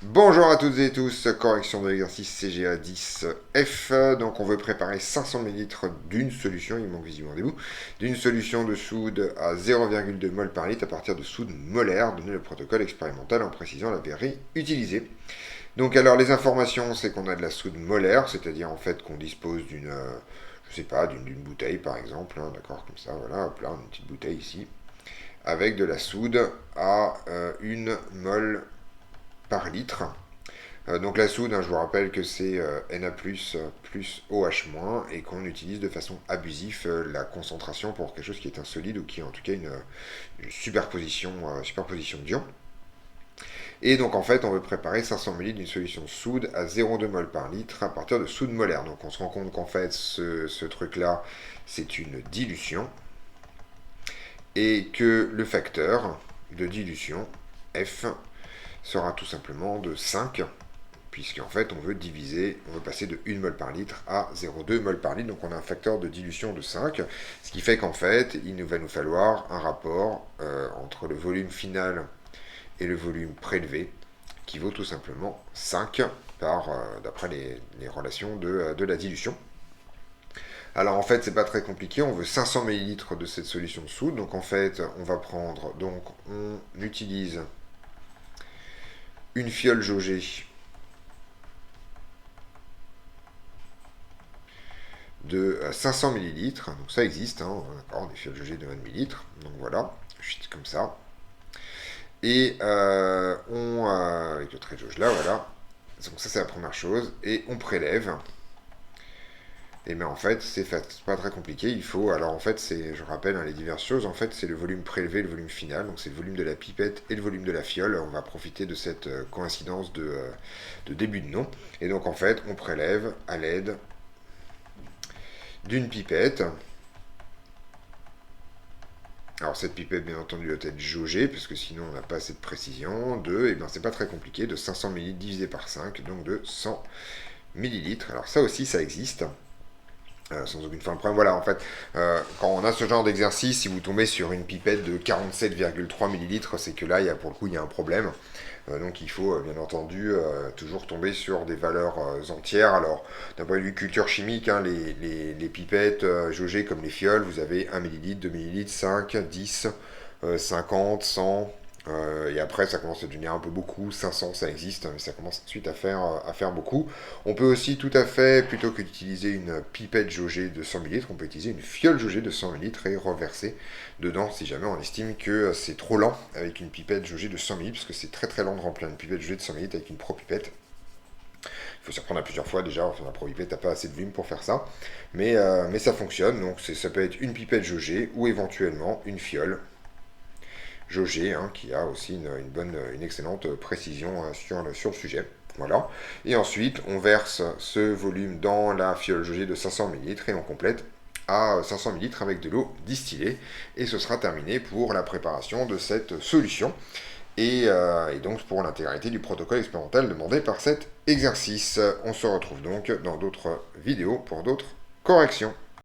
Bonjour à toutes et tous, correction de l'exercice CGA 10F. Donc on veut préparer 500 ml d'une solution, il manque visiblement des bouts, d'une solution de soude à 0,2 mol par litre à partir de soude molaire, donner le protocole expérimental en précisant la verrerie utilisée. Donc alors les informations, c'est qu'on a de la soude molaire, c'est-à-dire en fait qu'on dispose d'une, je sais pas, d'une bouteille par exemple, hein, d'accord, comme ça, voilà, hop là, une petite bouteille ici, avec de la soude à 1 mol par litre. Donc la soude, hein, je vous rappelle que c'est Na+, plus OH-, et qu'on utilise de façon abusive la concentration pour quelque chose qui est un solide ou qui est en tout cas une superposition d'ions. Et donc en fait, on veut préparer 500 ml d'une solution soude à 0,2 mol par litre à partir de soude molaire. Donc on se rend compte qu'en fait, ce truc-là, c'est une dilution. Et que le facteur de dilution, F, sera tout simplement de 5, puisqu'en fait on veut passer de 1 mol par litre à 0,2 mol par litre, donc on a un facteur de dilution de 5, ce qui fait qu'en fait il va nous falloir un rapport entre le volume final et le volume prélevé, qui vaut tout simplement 5 d'après les relations de la dilution. Alors en fait c'est pas très compliqué, on veut 500 ml de cette solution de soude, donc en fait on utilise une fiole jaugée de 500 ml, donc ça existe, hein, d'accord, des fioles jaugées de 20 ml, donc voilà, juste comme ça. Et avec le trait de jauge là, voilà, donc ça c'est la première chose, et on prélève. Et bien en fait, c'est pas très compliqué, il faut, alors en fait, je rappelle hein, les diverses choses, en fait c'est le volume prélevé, le volume final, donc c'est le volume de la pipette et le volume de la fiole, on va profiter de cette coïncidence de début de nom, et donc en fait on prélève à l'aide d'une pipette. Alors cette pipette bien entendu doit être jaugée parce que sinon on n'a pas assez de précision. Et ben c'est pas très compliqué, de 500 ml divisé par 5, donc de 100 ml. Alors ça aussi ça existe. Sans aucune forme de problème. Voilà, en fait, quand on a ce genre d'exercice, si vous tombez sur une pipette de 47,3 ml, c'est que là, pour le coup, il y a un problème. Donc il faut bien entendu toujours tomber sur des valeurs entières. Alors d'un point de vue culture chimique, hein, les pipettes jaugées comme les fioles, vous avez 1 ml, 2 ml, 5, 10, 50, 100. Et après ça commence à devenir un peu beaucoup, 500 ça existe, mais ça commence ensuite à faire beaucoup. On peut aussi tout à fait, plutôt que d'utiliser une pipette jaugée de 100 ml, on peut utiliser une fiole jaugée de 100 ml et reverser dedans si jamais on estime que c'est trop lent avec une pipette jaugée de 100 ml, parce que c'est très très lent de remplir une pipette jaugée de 100 ml avec une pro-pipette. Il faut s'y reprendre à plusieurs fois déjà, enfin, la pro-pipette n'a pas assez de volume pour faire ça, mais ça fonctionne, donc ça peut être une pipette jaugée ou éventuellement une fiole jaugée, hein, qui a aussi une excellente précision sur le sujet. Voilà. Et ensuite, on verse ce volume dans la fiole jaugée de 500 ml et on complète à 500 ml avec de l'eau distillée. Et ce sera terminé pour la préparation de cette solution. Et donc pour l'intégralité du protocole expérimental demandé par cet exercice. On se retrouve donc dans d'autres vidéos pour d'autres corrections.